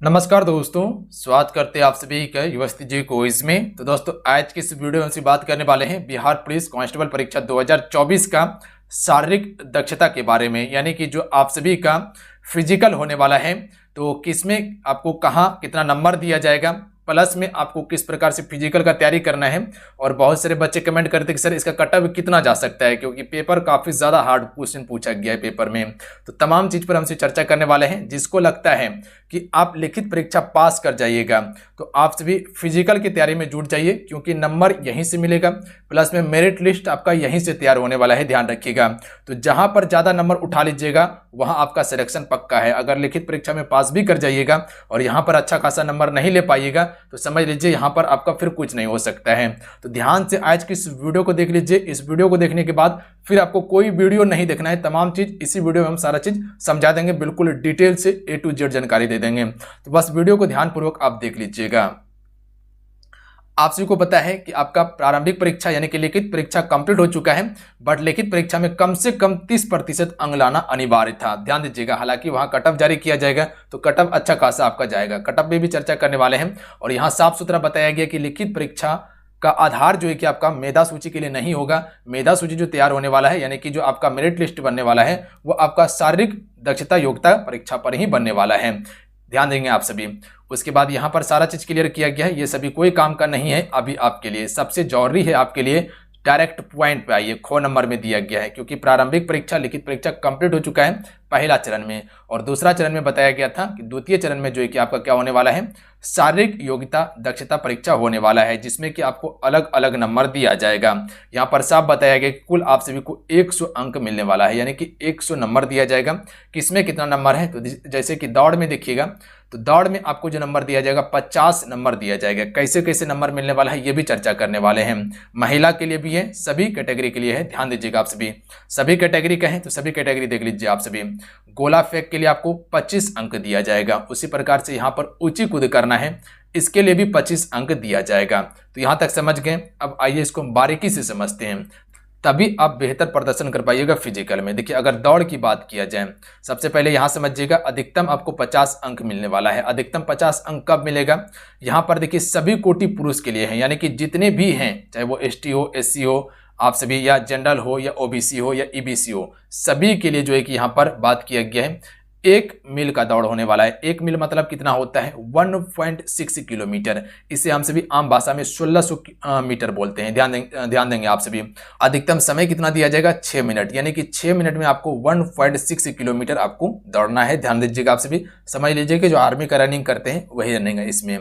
नमस्कार दोस्तों, स्वागत करते हैं आप सभी का युवस्थी जी क्विज में। तो दोस्तों, आज की इस वीडियो में हम बात करने वाले हैं बिहार पुलिस कांस्टेबल परीक्षा 2024 का शारीरिक दक्षता के बारे में, यानी कि जो आप सभी का फिजिकल होने वाला है तो किसमें आपको कहाँ कितना नंबर दिया जाएगा, प्लस में आपको किस प्रकार से फिजिकल का तैयारी करना है। और बहुत सारे बच्चे कमेंट करते हैं कि सर इसका कट ऑफ कितना जा सकता है, क्योंकि पेपर काफ़ी ज़्यादा हार्ड क्वेश्चन पूछा गया है पेपर में। तो तमाम चीज़ पर हमसे चर्चा करने वाले हैं। जिसको लगता है कि आप लिखित परीक्षा पास कर जाइएगा तो आप सभी फिजिकल की तैयारी में जुट जाइए, क्योंकि नंबर यहीं से मिलेगा, प्लस में मेरिट लिस्ट आपका यहीं से तैयार होने वाला है, ध्यान रखिएगा। तो जहां पर ज़्यादा नंबर उठा लीजिएगा वहां आपका सिलेक्शन पक्का है। अगर लिखित परीक्षा में पास भी कर जाइएगा और यहां पर अच्छा खासा नंबर नहीं ले पाइएगा तो समझ लीजिए यहां पर आपका फिर कुछ नहीं हो सकता है। तो ध्यान से आज की इस वीडियो को देख लीजिए। इस वीडियो को देखने के बाद फिर आपको कोई वीडियो नहीं देखना है, तमाम चीज इसी वीडियो में हम सारा चीज समझा देंगे, बिल्कुल डिटेल से A to Z जानकारी दे देंगे। तो बस वीडियो को ध्यानपूर्वक आप देख लीजिएगा। आप सभी को पता है कि आपका प्रारंभिक परीक्षा यानी कि लिखित परीक्षा कंप्लीट हो चुका है, बट लिखित परीक्षा में कम से कम 30% अंक लाना अनिवार्य था, ध्यान दीजिएगा। हालांकि वहां कट ऑफ जारी किया जाएगा तो कट ऑफ अच्छा खासा आपका जाएगा, कट ऑफ में भी चर्चा करने वाले हैं। और यहाँ साफ सुथरा बताया गया कि लिखित परीक्षा का आधार जो है कि आपका मेधा सूची के लिए नहीं होगा। मेधा सूची जो तैयार होने वाला है, यानी कि जो आपका मेरिट लिस्ट बनने वाला है, वो आपका शारीरिक दक्षता योग्यता परीक्षा पर ही बनने वाला है, ध्यान देंगे आप सभी। उसके बाद यहाँ पर सारा चीज क्लियर किया गया है, ये सभी कोई काम का नहीं है अभी आपके लिए। सबसे जरूरी है आपके लिए डायरेक्ट पॉइंट पे आइए, ख नंबर में दिया गया है, क्योंकि प्रारंभिक परीक्षा लिखित परीक्षा कंप्लीट हो चुका है पहला चरण में, और दूसरा चरण में बताया गया था कि द्वितीय चरण में जो है कि आपका क्या होने वाला है, शारीरिक योग्यता दक्षता परीक्षा होने वाला है, जिसमें कि आपको अलग अलग नंबर दिया जाएगा। यहाँ पर साफ बताया गया कि कुल आप सभी को 100 अंक मिलने वाला है, यानी कि 100 नंबर दिया जाएगा। किसमें कितना नंबर है, तो जैसे कि दौड़ में देखिएगा तो दौड़ में आपको जो नंबर दिया जाएगा 50 नंबर दिया जाएगा। कैसे कैसे नंबर मिलने वाला है ये भी चर्चा करने वाले हैं। महिला के लिए भी है, सभी कैटेगरी के लिए है, ध्यान दीजिएगा आप सभी कैटेगरी का है तो सभी कैटेगरी देख लीजिए आप सभी। गोला फेंक के लिए आपको 25 अंक दिया जाएगा। उसी प्रकार से यहाँ पर ऊंची कूद करना है, इसके लिए भी 25 अंक दिया जाएगा। तो यहाँ तक समझ गए। अब आइए इसको बारीकी से समझते हैं, तभी आप बेहतर प्रदर्शन कर पाइएगा फिजिकल में। देखिए, अगर दौड़ की बात किया जाए, सबसे पहले यहां समझिएगा अधिकतम आपको 50 अंक मिलने वाला है। अधिकतम 50 अंक कब मिलेगा, यहां पर देखिए सभी कोटि पुरुष के लिए है, यानी कि जितने भी हैं, चाहे वो ST हो, SC हो, आप सभी, या जनरल हो, या OBC हो, या EBC हो, सभी के लिए जो है कि यहाँ पर बात किया गया है 1 मील का दौड़ होने वाला है। 1 मील मतलब कितना होता है, 1.6 किलोमीटर। इसे हम सभी आम भाषा में 1600 मीटर बोलते हैं, ध्यान देंगे आप सभी। अधिकतम समय कितना दिया जाएगा, 6 मिनट, यानी कि 6 मिनट में आपको 1.6 किलोमीटर आपको दौड़ना है, ध्यान दीजिएगा आप सभी। समझ लीजिए कि जो आर्मी का रनिंग करते हैं वही रनिंग है इसमें।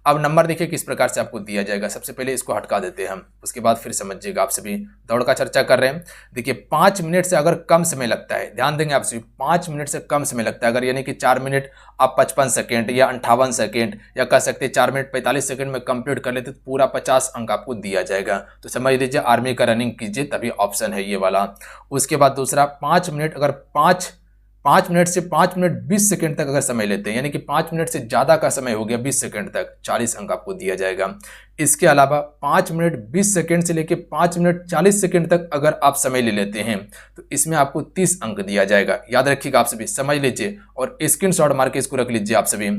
अब नंबर देखिए किस प्रकार से आपको दिया जाएगा। सबसे पहले इसको हटका देते हैं हम, उसके बाद फिर समझिएगा आप सभी। दौड़ का चर्चा कर रहे हैं, देखिए 5 मिनट से अगर कम समय लगता है, ध्यान देंगे आप सभी, 5 मिनट से कम समय लगता है अगर, यानी कि 4 मिनट आप 55 सेकेंड या 58 सेकेंड, या कह सकते हैं 4 मिनट 45 सेकेंड में कंप्लीट कर लेते तो पूरा 50 अंक आपको दिया जाएगा। तो समझ लीजिए आर्मी का रनिंग कीजिए, तभी ऑप्शन है ये वाला। उसके बाद दूसरा, 5 मिनट अगर 5 मिनट से 5 मिनट 20 सेकंड तक अगर समय लेते हैं, यानी कि 5 मिनट से ज़्यादा का समय हो गया 20 सेकंड तक, 40 अंक आपको दिया जाएगा। इसके अलावा 5 मिनट 20 सेकंड से लेकर 5 मिनट 40 सेकंड तक अगर आप समय ले लेते हैं तो इसमें आपको 30 अंक दिया जाएगा। याद रखिएगा आप सभी, समझ लीजिए और स्क्रीनशॉट मार के इसको रख लीजिए आप सभी।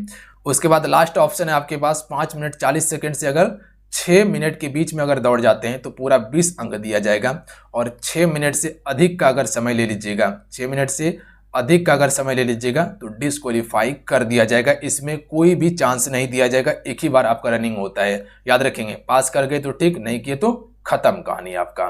उसके बाद लास्ट ऑप्शन है आपके पास, 5 मिनट 40 सेकंड से अगर 6 मिनट के बीच में अगर दौड़ जाते हैं तो पूरा 20 अंक दिया जाएगा। और 6 मिनट से अधिक का अगर समय ले लीजिएगा, 6 मिनट से अधिक का अगर समय ले लीजिएगा तो डिस्क्वालीफाई कर दिया जाएगा। इसमें कोई भी चांस नहीं दिया जाएगा, एक ही बार आपका रनिंग होता है, याद रखेंगे। पास कर गए तो ठीक, नहीं किए तो खत्म कहानी आपका।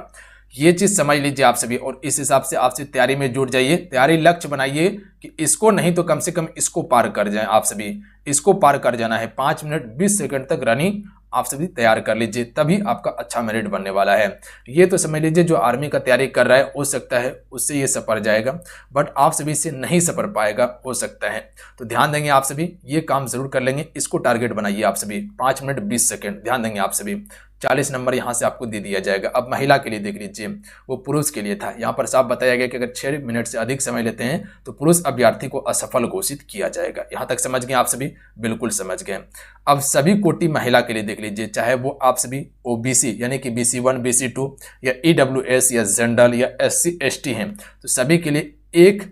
ये चीज समझ लीजिए आप सभी, और इस हिसाब से आपसे तैयारी में जुट जाइए। तैयारी लक्ष्य बनाइए कि इसको नहीं तो कम से कम इसको पार कर जाए आप सभी, इसको पार कर जाना है। 5 मिनट 20 सेकंड तक रनिंग आप सभी तैयार कर लीजिए, तभी आपका अच्छा मेरिट बनने वाला है। ये तो समझ लीजिए जो आर्मी का तैयारी कर रहा है हो सकता है उससे ये सफर जाएगा, बट आप सभी से नहीं सफर पाएगा, हो सकता है। तो ध्यान देंगे आप सभी, ये काम जरूर कर लेंगे। इसको टारगेट बनाइए आप सभी, 5 मिनट 20 सेकंड, ध्यान देंगे आप सभी। 40 नंबर यहाँ से आपको दे दिया जाएगा। अब महिला के लिए देख लीजिए, वो पुरुष के लिए था। यहाँ पर साफ बताया गया कि अगर 6 मिनट से अधिक समय लेते हैं तो पुरुष अभ्यर्थी को असफल घोषित किया जाएगा। यहाँ तक समझ गए आप सभी, बिल्कुल समझ गए। अब सभी कोटि महिला के लिए देख लीजिए, चाहे वो आप सभी OBC यानी कि BC1 BC2 या EWS या जनरल या SC ST हैं, तो सभी के लिए 1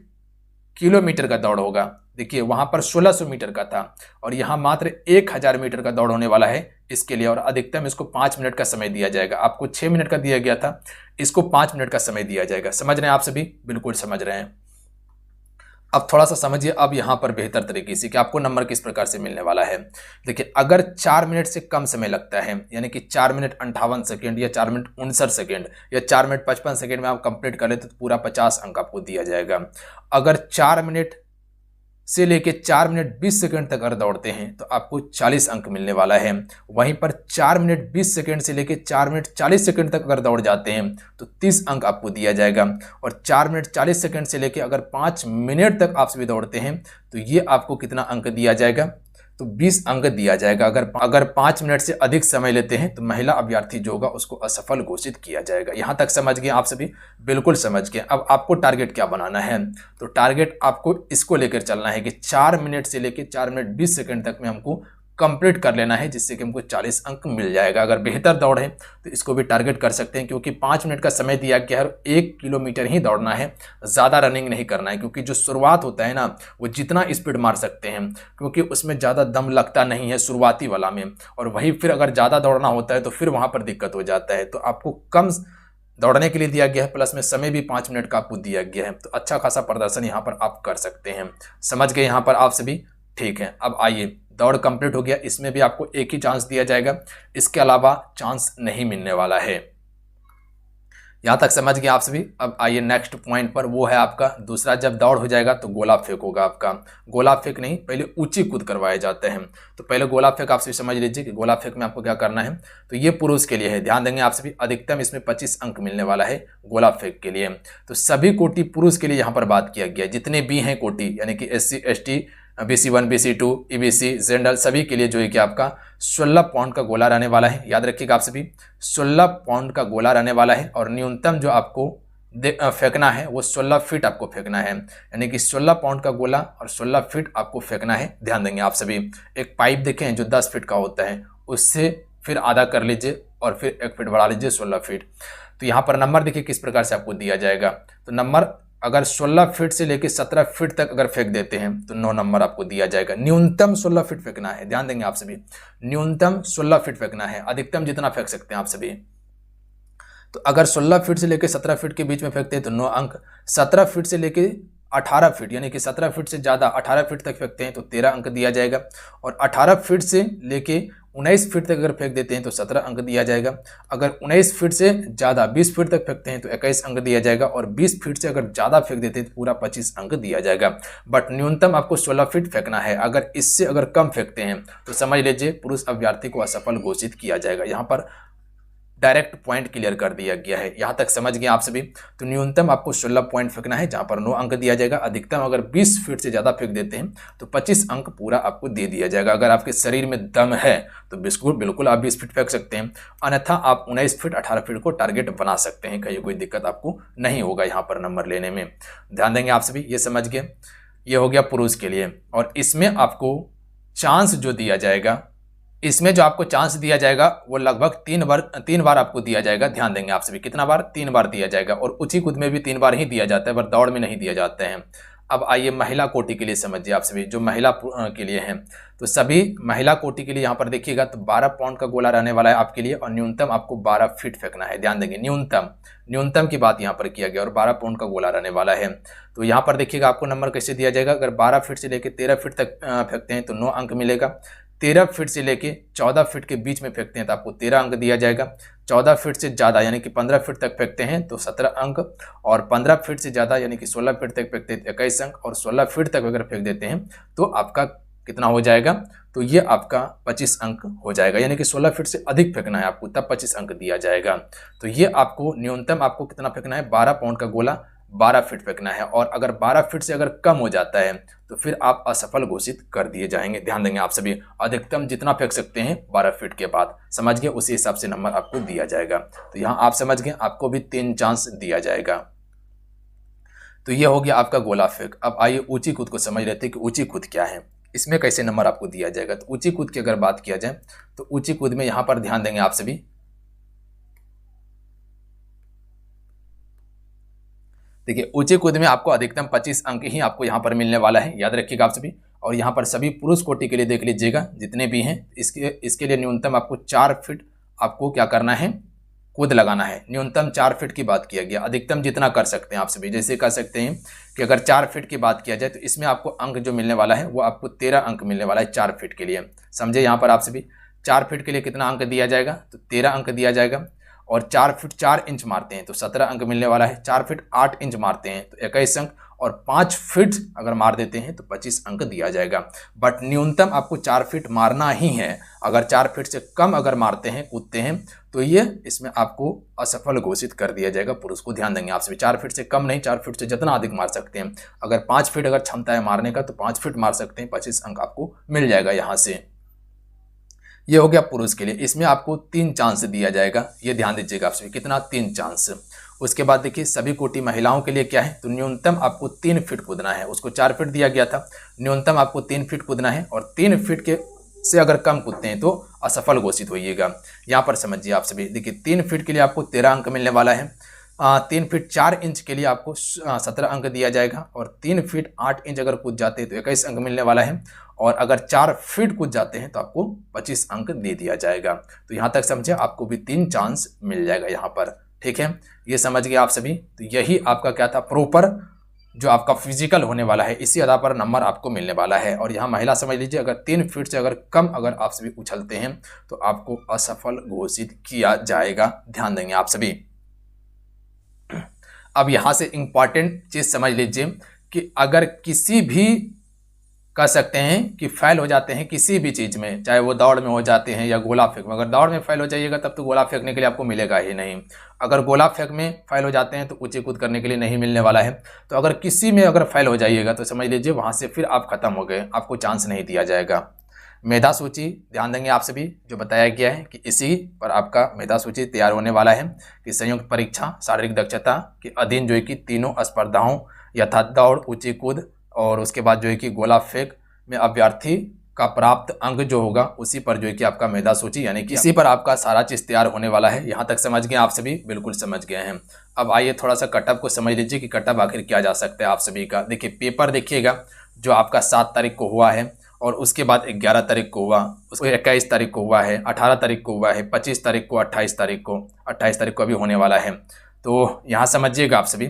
किलोमीटर का दौड़ होगा। देखिए वहां पर 1600 मीटर का था और यहाँ मात्र 1000 मीटर का दौड़ होने वाला है इसके लिए, और अधिकतम इसको 5 मिनट का समय दिया जाएगा। आपको 6 मिनट का दिया गया था, इसको 5 मिनट का समय दिया जाएगा। समझ रहे हैं आप सभी? बिल्कुल समझ रहे हैं। अब थोड़ा सा समझिए अब यहाँ पर बेहतर तरीके से कि आपको नंबर किस प्रकार से मिलने वाला है। देखिए अगर 4 मिनट से कम समय लगता है, यानी कि 4 मिनट 58 सेकेंड या 4 मिनट 59 सेकेंड या 4 मिनट 55 सेकेंड में आप कंप्लीट कर लेते तो पूरा 50 अंक आपको दिया जाएगा। अगर 4 मिनट से लेके 4 मिनट 20 सेकंड तक अगर दौड़ते हैं तो आपको 40 अंक मिलने वाला है। वहीं पर 4 मिनट 20 सेकंड से लेके 4 मिनट 40 सेकंड तक अगर दौड़ जाते हैं तो 30 अंक आपको दिया जाएगा। और 4 मिनट 40 सेकंड से लेके अगर 5 मिनट तक आप सभी दौड़ते हैं तो ये आपको कितना अंक दिया जाएगा? तो 20 अंक दिया जाएगा। अगर 5 मिनट से अधिक समय लेते हैं तो महिला अभ्यर्थी जो होगा उसको असफल घोषित किया जाएगा। यहां तक समझ गए आप सभी? बिल्कुल समझ गए। अब आपको टारगेट क्या बनाना है? तो टारगेट आपको इसको लेकर चलना है कि 4 मिनट से लेकर 4 मिनट 20 सेकंड तक में हमको कंप्लीट कर लेना है, जिससे कि हमको 40 अंक मिल जाएगा। अगर बेहतर दौड़ है तो इसको भी टारगेट कर सकते हैं, क्योंकि 5 मिनट का समय दिया गया है, 1 किलोमीटर ही दौड़ना है, ज़्यादा रनिंग नहीं करना है। क्योंकि जो शुरुआत होता है ना, वो जितना स्पीड मार सकते हैं, क्योंकि उसमें ज़्यादा दम लगता नहीं है शुरुआती वाला में, और वही फिर अगर ज़्यादा दौड़ना होता है तो फिर वहाँ पर दिक्कत हो जाता है। तो आपको कम दौड़ने के लिए दिया गया है, प्लस में समय भी 5 मिनट का आपको दिया गया है, तो अच्छा खासा प्रदर्शन यहाँ पर आप कर सकते हैं। समझ गए यहाँ पर आप सभी? ठीक है। अब आइए, दौड़ कंप्लीट हो गया, इसमें भी आपको एक ही चांस दिया जाएगा, इसके अलावा चांस नहीं मिलने वाला है। यहां तक समझ गए आप सभी? अब आइए नेक्स्ट पॉइंट पर, वो है आपका दूसरा। जब दौड़ हो जाएगा तो गोला फेंक होगा आपका। गोला फेंक नहीं, पहले ऊंची कूद करवाए जाते हैं। तो पहले गोला फेंक आप सभी समझ लीजिए कि गोला फेंक में आपको क्या करना है। तो ये पुरुष के लिए है, ध्यान देंगे आप सभी। अधिकतम इसमें 25 अंक मिलने वाला है गोला फेंक के लिए। तो सभी कोटि पुरुष के लिए यहाँ पर बात किया गया, जितने भी हैं कोटि, यानी कि SC ST BC1 BC2 EBC general, सभी के लिए जो है कि आपका 16 पाउंड का गोला रहने वाला है। याद रखिएगा आप सभी, 16 पाउंड का गोला रहने वाला है। और न्यूनतम जो आपको फेंकना है वो 16 फीट आपको फेंकना है, यानी कि 16 पाउंड का गोला और 16 फीट आपको फेंकना है। ध्यान देंगे आप सभी। एक पाइप देखें जो 10 फीट का होता है, उससे फिर आधा कर लीजिए और फिर 1 फीट बढ़ा लीजिए, 16 फीट। तो यहाँ पर नंबर देखिए किस प्रकार से आपको दिया जाएगा। तो नंबर अगर 16 फीट से लेकर 17 फीट तक अगर फेंक देते हैं तो 9 नंबर आपको दिया जाएगा। न्यूनतम 16 फीट फेंकना है, ध्यान देंगे आप सभी। न्यूनतम 16 फीट फेंकना है, अधिकतम जितना फेंक सकते हैं आप सभी। तो अगर 16 फीट से लेकर 17 फीट के बीच में फेंकते हैं तो 9 अंक। 17 फीट से लेकर 18 फीट, यानी कि 17 फीट से ज़्यादा 18 फीट तक फेंकते हैं तो 13 अंक दिया जाएगा। और 18 फीट से लेके 19 फीट तक अगर फेंक देते हैं तो 17 अंक दिया जाएगा। अगर 19 फीट से ज़्यादा 20 फीट तक फेंकते हैं तो 21 अंक दिया जाएगा। और 20 फीट से अगर ज़्यादा फेंक देते हैं तो पूरा 25 अंक दिया जाएगा। बट न्यूनतम आपको 16 फीट फेंकना है। अगर इससे अगर कम फेंकते हैं तो समझ लीजिए पुरुष अभ्यर्थी को असफल घोषित किया जाएगा। यहाँ पर डायरेक्ट पॉइंट क्लियर कर दिया गया है। यहां तक समझ गए आप सभी? तो न्यूनतम आपको 16 पॉइंट फेंकना है, जहां पर 9 अंक दिया जाएगा। अधिकतम अगर 20 फीट से ज्यादा फेंक देते हैं तो 25 अंक पूरा आपको दे दिया जाएगा। अगर आपके शरीर में दम है तो बिल्कुल आप 20 फीट फेंक सकते हैं, अन्यथा आप 19 फीट 18 फीट को टारगेट बना सकते हैं। कहीं कोई दिक्कत आपको नहीं होगा यहाँ पर नंबर लेने में। ध्यान देंगे आप सभी। ये समझ गए? ये हो गया पुरुष के लिए। और इसमें आपको चांस जो दिया जाएगा, इसमें जो आपको चांस दिया जाएगा वो लगभग 3 बार आपको दिया जाएगा। ध्यान देंगे आप सभी, कितना बार? 3 बार दिया जाएगा। और ऊंची कूद में भी 3 बार ही दिया जाता है, पर दौड़ में नहीं दिया जाते हैं। अब आइए महिला कोटि के लिए समझिए आप सभी, जो महिला के लिए हैं। तो सभी महिला कोटि के लिए यहाँ पर देखिएगा तो 12 पाउंड का गोला रहने वाला है आपके लिए, और न्यूनतम आपको 12 फीट फेंकना है। ध्यान देंगे, न्यूनतम की बात यहाँ पर किया गया, और 12 पाउंड का गोला रहने वाला है। तो यहाँ पर देखिएगा आपको नंबर कैसे दिया जाएगा। अगर 12 फीट से लेकर 13 फीट तक फेंकते हैं तो 9 अंक मिलेगा। 13 फीट से लेके 14 फीट के बीच में फेंकते हैं तो आपको 13 अंक दिया जाएगा। 14 फीट से ज़्यादा यानी कि 15 फीट तक फेंकते हैं तो 17 अंक। और 15 फीट से ज़्यादा यानी कि 16 फीट तक फेंकते हैं तो 21 अंक। और 16 फीट तक अगर फेंक देते हैं तो आपका कितना हो जाएगा? तो ये आपका 25 अंक हो जाएगा। यानी कि 16 फीट से अधिक फेंकना है आपको, तब 25 अंक दिया जाएगा। तो ये आपको न्यूनतम आपको कितना फेंकना है? 12 पाउंड का गोला 12 फीट फेंकना है। और अगर 12 फीट से अगर कम हो जाता है तो फिर आप असफल घोषित कर दिए जाएंगे। ध्यान देंगे आप सभी। अधिकतम जितना फेंक सकते हैं 12 फीट के बाद, समझ गए? उसी हिसाब से नंबर आपको दिया जाएगा। तो यहाँ आप समझ गए, आपको भी 3 चांस दिया जाएगा। तो ये हो गया आपका गोला फेंक। अब आइए ऊंची कूद को समझ लेते हैं कि ऊंची कूद क्या है, इसमें कैसे नंबर आपको दिया जाएगा। तो ऊंची कूद की अगर बात किया जाए तो ऊंची कूद में यहाँ पर ध्यान देंगे आप सभी। देखिए ऊंची कूद में आपको अधिकतम 25 अंक ही आपको यहाँ पर मिलने वाला है, याद रखिएगा आप सभी। और यहाँ पर सभी पुरुष कोटि के लिए देख लीजिएगा जितने भी हैं, इसके लिए न्यूनतम आपको 4 फीट आपको क्या करना है, कूद लगाना है। न्यूनतम 4 फीट की बात किया गया, अधिकतम जितना कर सकते हैं आप सभी। जैसे कह सकते हैं कि अगर 4 फीट की बात किया जाए तो इसमें आपको अंक जो मिलने वाला है वो आपको 13 अंक मिलने वाला है 4 फीट के लिए। समझे यहाँ पर आप सभी, 4 फीट के लिए कितना अंक दिया जाएगा, तो 13 अंक दिया जाएगा। और 4 फीट 4 इंच मारते हैं तो 17 अंक मिलने वाला है। 4 फीट 8 इंच मारते हैं तो 21 अंक, और 5 फीट अगर मार देते हैं तो 25 अंक दिया जाएगा। बट न्यूनतम आपको 4 फीट मारना ही है। अगर 4 फीट से कम अगर मारते हैं, कूदते हैं, तो ये इसमें आपको असफल घोषित कर दिया जाएगा पुरुष को। ध्यान देंगे आप सभी, 4 फीट से कम नहीं, 4 फीट से जितना अधिक मार सकते हैं। अगर 5 फीट अगर क्षमता है मारने का तो 5 फीट मार सकते हैं, 25 अंक आपको मिल जाएगा यहाँ से। ये हो गया पुरुष के लिए। इसमें आपको 3 चांस दिया जाएगा, ये ध्यान दीजिएगा आप सभी, कितना, 3 चांस। उसके बाद देखिए सभी कोटि महिलाओं के लिए क्या है, तो न्यूनतम आपको 3 फीट कूदना है। उसको 4 फीट दिया गया था, न्यूनतम आपको 3 फीट कूदना है। और 3 फीट के से अगर कम कूदते हैं तो असफल घोषित होइएगा। यहाँ पर समझिए आप सभी, देखिए 3 फीट के लिए आपको 13 अंक मिलने वाला है। 3 फीट 4 इंच के लिए आपको 17 अंक दिया जाएगा। और 3 फीट 8 इंच अगर कूद जाते हैं तो 21 अंक मिलने वाला है। और अगर 4 फीट कूद जाते हैं तो आपको 25 अंक दे दिया जाएगा। तो यहाँ तक समझे, आपको भी 3 चांस मिल जाएगा यहाँ पर। ठीक है, ये समझ गए आप सभी। तो यही आपका क्या था, प्रॉपर जो आपका फिजिकल होने वाला है, इसी आधार पर नंबर आपको मिलने वाला है। और यहाँ महिला समझ लीजिए, अगर 3 फीट से अगर कम अगर आप सभी उछलते हैं तो आपको असफल घोषित किया जाएगा। ध्यान देंगे आप सभी। अब यहाँ से इंपॉर्टेंट चीज समझ लीजिए कि अगर किसी भी कह सकते हैं कि फेल हो जाते हैं किसी भी चीज़ में, चाहे वो दौड़ में हो जाते हैं या गोला फेंक में। अगर दौड़ में फेल हो जाइएगा तब तो गोला फेंकने के लिए आपको मिलेगा ही नहीं। अगर गोला फेंक में फेल हो जाते हैं तो ऊंची कूद करने के लिए नहीं मिलने वाला है। तो अगर किसी में अगर फेल हो जाइएगा तो समझ लीजिए वहाँ से फिर आप खत्म हो गए, आपको चांस नहीं दिया जाएगा। मेधा सूची ध्यान देंगे आप सभी, जो बताया गया है कि इसी पर आपका मेधा सूची तैयार होने वाला है कि संयुक्त परीक्षा शारीरिक दक्षता के अधीन जो है कि तीनों स्पर्धाओं यथा दौड़, ऊंची कूद और उसके बाद जो है कि गोला फेंक में अभ्यर्थी का प्राप्त अंक जो होगा उसी पर जो है कि आपका मेधा सूची, यानी कि इसी पर आपका सारा चीज़ तैयार होने वाला है। यहाँ तक समझ गए आप सभी, बिल्कुल समझ गए हैं। अब आइए थोड़ा सा कटअप को समझ लीजिए कि कटअप आखिर क्या जा सकता है आप सभी का। देखिए पेपर देखिएगा जो आपका 7 तारीख को हुआ है, और उसके बाद 11 तारीख को हुआ, उसको 21 तारीख को हुआ है, 18 तारीख को हुआ है, 25 तारीख को, 28 तारीख को अभी होने वाला है। तो यहाँ समझिएगा आप सभी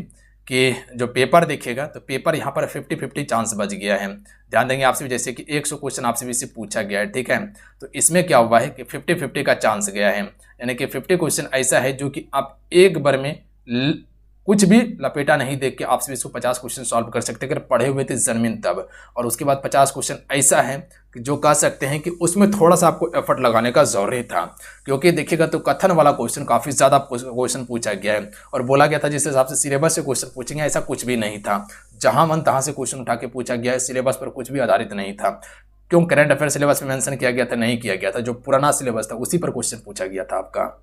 कि जो पेपर देखिएगा तो पेपर यहाँ पर 50-50 चांस बच गया है। ध्यान देंगे आपसे, जैसे कि 100 क्वेश्चन आपसे भी से पूछा गया है, ठीक है। तो इसमें क्या हुआ है कि 50-50 का चांस गया है, यानी कि 50 क्वेश्चन ऐसा है जो कि आप एक बार में कुछ भी लपेटा नहीं देख के आप सभी इसको 50 क्वेश्चन सॉल्व कर सकते अगर पढ़े हुए थे जमीन तब। और उसके बाद 50 क्वेश्चन ऐसा है कि जो कह सकते हैं कि उसमें थोड़ा सा आपको एफर्ट लगाने का जरूरी था, क्योंकि देखिएगा तो कथन वाला क्वेश्चन काफ़ी ज़्यादा क्वेश्चन पूछा गया है और बोला गया था जिस हिसाब से सिलेबस से क्वेश्चन पूछेंगे, ऐसा कुछ भी नहीं था। जहाँ मन तहाँ से क्वेश्चन उठा के पूछा गया है, सिलेबस पर कुछ भी आधारित नहीं था। क्यों करंट अफेयर सिलेबस में मेंशन किया गया था? नहीं किया गया था। जो पुराना सिलेबस था उसी पर क्वेश्चन पूछा गया था आपका।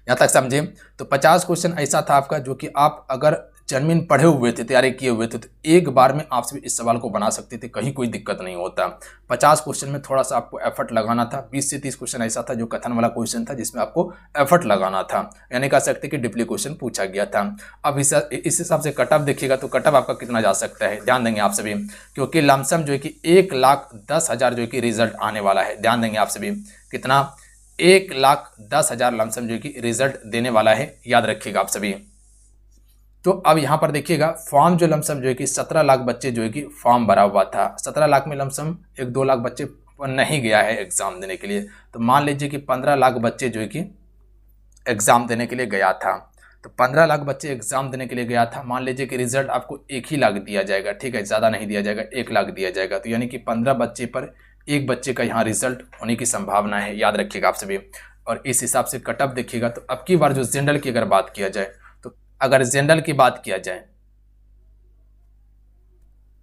यहाँ तक समझे। तो 50 क्वेश्चन ऐसा था आपका जो कि आप अगर जन्मीन पढ़े हुए थे, तैयारी किए हुए थे, तो एक बार में आप सभी इस सवाल को बना सकते थे, कहीं कोई दिक्कत नहीं होता। 50 क्वेश्चन में थोड़ा सा आपको एफर्ट लगाना था। 20 से 30 क्वेश्चन ऐसा था जो कथन वाला क्वेश्चन था जिसमें आपको एफर्ट लगाना था, यानी कह सकते कि डीपली क्वेश्चन पूछा गया था। अब इस हिसाब से कटअप देखिएगा तो कटअप आपका कितना जा सकता है, ध्यान देंगे आप सभी, क्योंकि लमसम जो है कि 1,10,000 जो है कि रिजल्ट आने वाला है। ध्यान देंगे आप सभी, कितना? 1,10,000 लमसम जो है कि रिजल्ट देने वाला है, याद रखिएगा आप सभी। तो अब यहाँ पर देखिएगा फॉर्म जो लमसम जो है कि 17 लाख बच्चे जो है कि फॉर्म भरा हुआ था। 17 लाख में लमसम 1-2 लाख बच्चे नहीं गया है एग्ज़ाम देने के लिए। तो मान लीजिए कि 15 लाख बच्चे जो है कि एग्ज़ाम देने के लिए गया था। तो 15 लाख बच्चे एग्ज़ाम देने के लिए गया था। मान लीजिए कि रिजल्ट आपको 1 ही लाख दिया जाएगा, ठीक है, ज़्यादा नहीं दिया जाएगा, 1 लाख दिया जाएगा। तो यानी कि 15 बच्चे पर 1 बच्चे का यहाँ रिजल्ट होने की संभावना है, याद रखिएगा आप सभी। और इस हिसाब से कटअप देखिएगा तो अब की बार जो जनरल की अगर बात किया जाए, तो अगर जनरल की बात किया जाए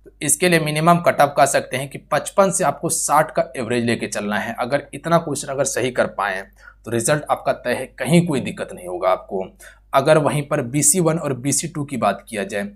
तो इसके लिए मिनिमम कटअप कह सकते हैं कि 55 से आपको 60 का एवरेज लेके चलना है। अगर इतना क्वेश्चन अगर सही कर पाए तो रिजल्ट आपका तय है, कहीं कोई दिक्कत नहीं होगा आपको। अगर वहीं पर BC1 और BC2 की बात किया जाए,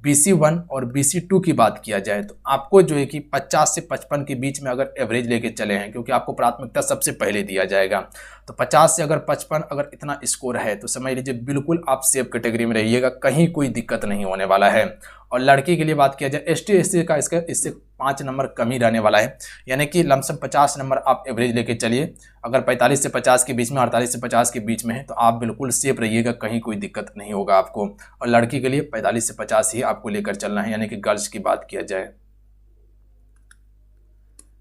BC1 और BC2 की बात किया जाए तो आपको जो है कि 50 से 55 के बीच में अगर एवरेज लेके चले हैं, क्योंकि आपको प्राथमिकता सबसे पहले दिया जाएगा, तो 50 से अगर 55 अगर इतना स्कोर है तो समझ लीजिए बिल्कुल आप सेफ कैटेगरी में रहिएगा, कहीं कोई दिक्कत नहीं होने वाला है। और लड़की के लिए बात किया जाए, ST SC का इससे 5 नंबर कम ही रहने वाला है, यानी कि लमसम 50 नंबर आप एवरेज लेके चलिए। अगर 45 से 50 के बीच में, 48 से 50 के बीच में है तो आप बिल्कुल सेफ रहिएगा, कहीं कोई दिक्कत नहीं होगा आपको। और लड़की के लिए 45 से 50 ही आपको लेकर चलना है, यानी कि गर्ल्स की बात किया जाए।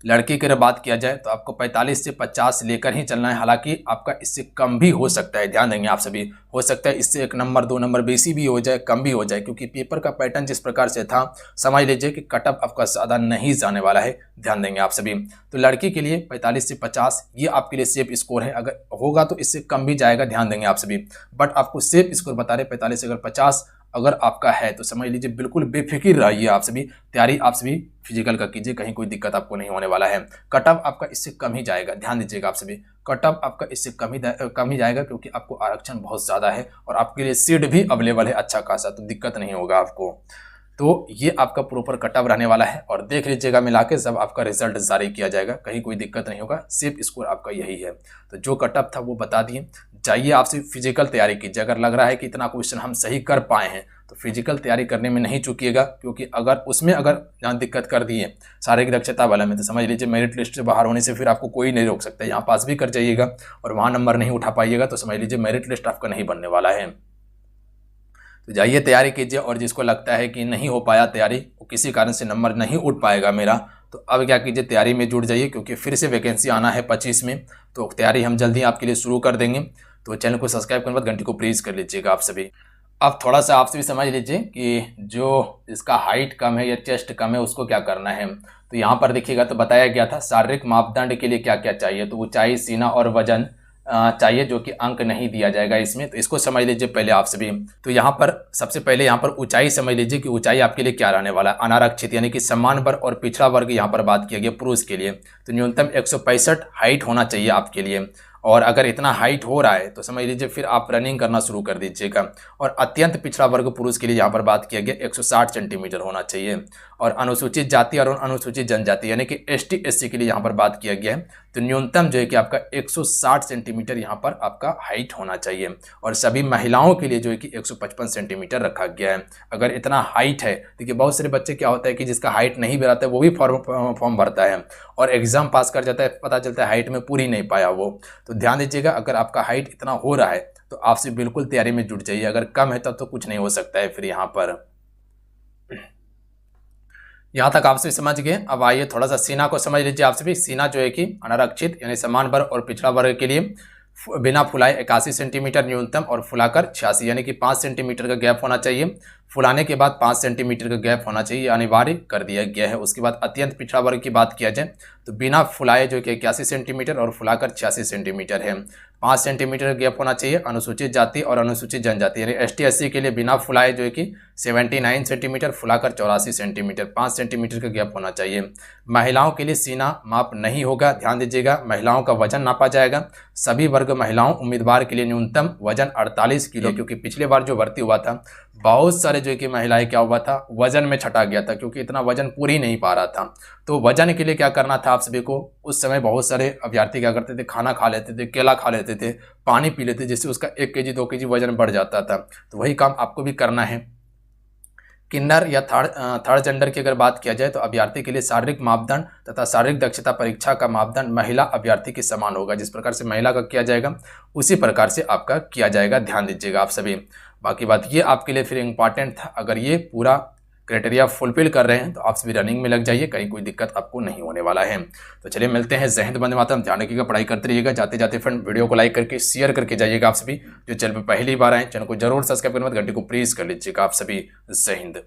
लड़की की अगर बात किया जाए तो आपको 45 से 50 लेकर ही चलना है, हालांकि आपका इससे कम भी हो सकता है, ध्यान देंगे आप सभी। हो सकता है इससे 1 नंबर 2 नंबर बेसी भी हो जाए, कम भी हो जाए, क्योंकि पेपर का पैटर्न जिस प्रकार से था समझ लीजिए कि कटअप आपका ज़्यादा नहीं जाने वाला है, ध्यान देंगे आप सभी। तो लड़की के लिए 45 से 50 ये आपके लिए सेफ स्कोर है, अगर होगा तो इससे कम भी जाएगा, ध्यान देंगे आप सभी। बट आपको सेफ स्कोर बता रहे 45 से अगर 50 अगर आपका है तो समझ लीजिए बिल्कुल बेफिक्र रहिए आप सभी। तैयारी आप सभी फिजिकल का कीजिए, कहीं कोई दिक्कत आपको नहीं होने वाला है। कटअप आपका इससे कम ही जाएगा, ध्यान दीजिएगा आप सभी। कटअप आपका इससे कम ही जाएगा, क्योंकि आपको आरक्षण बहुत ज़्यादा है और आपके लिए सीट भी अवेलेबल है अच्छा खासा, तो दिक्कत नहीं होगा आपको। तो ये आपका प्रॉपर कटअप रहने वाला है और देख लीजिएगा मिला के जब आपका रिजल्ट जारी किया जाएगा, कहीं कोई दिक्कत नहीं होगा, सेफ स्कोर आपका यही है। तो जो कटअप था वो बता दिए, जाइए आपसे फिजिकल तैयारी कीजिए। अगर लग रहा है कि इतना क्वेश्चन हम सही कर पाए हैं तो फिजिकल तैयारी करने में नहीं चूकिएगा, क्योंकि अगर उसमें अगर जहाँ दिक्कत कर दी है शारीरिक दक्षता वाला में तो समझ लीजिए मेरिट लिस्ट से बाहर होने से फिर आपको कोई नहीं रोक सकता। यहाँ पास भी कर जाइएगा और वहाँ नंबर नहीं उठा पाइएगा तो समझ लीजिए मेरिट लिस्ट आपका नहीं बनने वाला है। तो जाइए तैयारी कीजिए, और जिसको लगता है कि नहीं हो पाया तैयारी, वो किसी कारण से नंबर नहीं उठ पाएगा मेरा, तो अब क्या कीजिए तैयारी में जुड़ जाइए, क्योंकि फिर से वैकेंसी आना है 25 में, तो तैयारी हम जल्दी आपके लिए शुरू कर देंगे। तो चैनल को सब्सक्राइब करने के बाद घंटी को प्रेस कर लीजिएगा आप सभी। अब थोड़ा सा आपसे भी समझ लीजिए कि जो इसका हाइट कम है या चेस्ट कम है उसको क्या करना है। तो यहाँ पर देखिएगा तो बताया गया था शारीरिक मापदंड के लिए क्या क्या चाहिए, तो ऊंचाई, सीना और वजन चाहिए, जो कि अंक नहीं दिया जाएगा इसमें, तो इसको समझ लीजिए पहले आप सभी। तो यहाँ पर सबसे पहले यहाँ पर ऊंचाई समझ लीजिए कि ऊंचाई आपके लिए क्या रहने वाला है। अनारक्षित यानी कि समान वर्ग और पिछड़ा वर्ग यहाँ पर बात किया गया पुरुष के लिए, तो न्यूनतम 165 हाइट होना चाहिए आपके लिए। और अगर इतना हाइट हो रहा है तो समझ लीजिए फिर आप रनिंग करना शुरू कर दीजिएगा। और अत्यंत पिछड़ा वर्ग पुरुष के लिए यहाँ पर बात किया गया 160 सेंटीमीटर होना चाहिए। और अनुसूचित जाति और अनुसूचित जनजाति यानी कि ST SC के लिए यहाँ पर बात किया गया है, तो न्यूनतम जो है कि आपका 160 सेंटीमीटर यहाँ पर आपका हाइट होना चाहिए। और सभी महिलाओं के लिए जो है कि 155 सेंटीमीटर रखा गया है। अगर इतना हाइट है, देखिए बहुत सारे बच्चे क्या होता है कि जिसका हाइट नहीं भी रहता है वो भी फॉर्म भरता है और एग्जाम पास कर जाता है, पता चलता है हाइट में पूरी नहीं पाया वो। तो ध्यान दीजिएगा अगर आपका हाइट इतना हो रहा है तो आपसे बिल्कुल तैयारी में जुट जाइए, अगर कम है तब तो कुछ नहीं हो सकता है फिर यहाँ पर। यहाँ तक आपसे समझ गए। अब आइए थोड़ा सा सीना को समझ लीजिए आपसे भी। सीना जो है कि अनारक्षित यानी समान वर्ग और पिछड़ा वर्ग के लिए बिना फुलाए 81 सेंटीमीटर न्यूनतम और फुलाकर 86 यानी कि 5 सेंटीमीटर का गैप होना चाहिए। फुलाने के बाद 5 सेंटीमीटर का गैप होना चाहिए, अनिवार्य कर दिया गया है। उसके बाद अत्यंत पिछड़ा वर्ग की बात किया जाए तो बिना फुलाए जो कि 81 सेंटीमीटर और फुलाकर 86 सेंटीमीटर है। 5 सेंटीमीटर का गैप होना चाहिए। अनुसूचित जाति और अनुसूचित जनजाति यानी ST SC के लिए बिना फुलाए जो है कि 79 सेंटीमीटर, फुलाकर 84 सेंटीमीटर, 5 सेंटीमीटर का गैप होना चाहिए। महिलाओं के लिए सीना माप नहीं होगा, ध्यान दीजिएगा। महिलाओं का वजन नापा जाएगा। सभी वर्ग महिलाओं उम्मीदवार के लिए न्यूनतम वजन 48 किलो, क्योंकि पिछले बार जो भर्ती हुआ था बहुत सारे जो है कि महिलाएं क्या हुआ था वजन में छटा गया था, क्योंकि इतना वजन पूरी नहीं पा रहा था। तो वजन के लिए क्या करना था आप सभी को, उस समय बहुत सारे अभ्यर्थी क्या करते थे, खाना खा लेते थे, केला खा लेते थे, पानी पी लेते, जिससे उसका 1 केजी 2 केजी वजन बढ़ जाता था। तो वही काम आपको भी करना है। किन्नर या थर्ड जेंडर की अगर बात किया जाए तो अभ्यर्थी के लिए शारीरिक मापदंड तथा शारीरिक दक्षता परीक्षा का मापदंड महिला अभ्यर्थी के समान होगा। जिस प्रकार से महिला का किया जाएगा उसी प्रकार से आपका किया जाएगा, ध्यान दीजिएगा आप सभी। बाकी बात ये आपके लिए फिर इंपॉर्टेंट था, अगर ये पूरा क्राइटेरिया फुलफिल कर रहे हैं तो आप सभी रनिंग में लग जाइए, कहीं कोई दिक्कत आपको नहीं होने वाला है। तो चलिए मिलते हैं। जय हिंद, वंदे मातरम। ध्यान रखिएगा, पढ़ाई करते रहिएगा। जाते जाते फ्रेंड वीडियो को लाइक करके शेयर करके जाइएगा आप सभी। जो चैनल पर पहली बार आए चैनल को जरूर सब्सक्राइब करने के बाद घंटे को प्रेस कर लीजिएगा आप सभी। जय हिंद।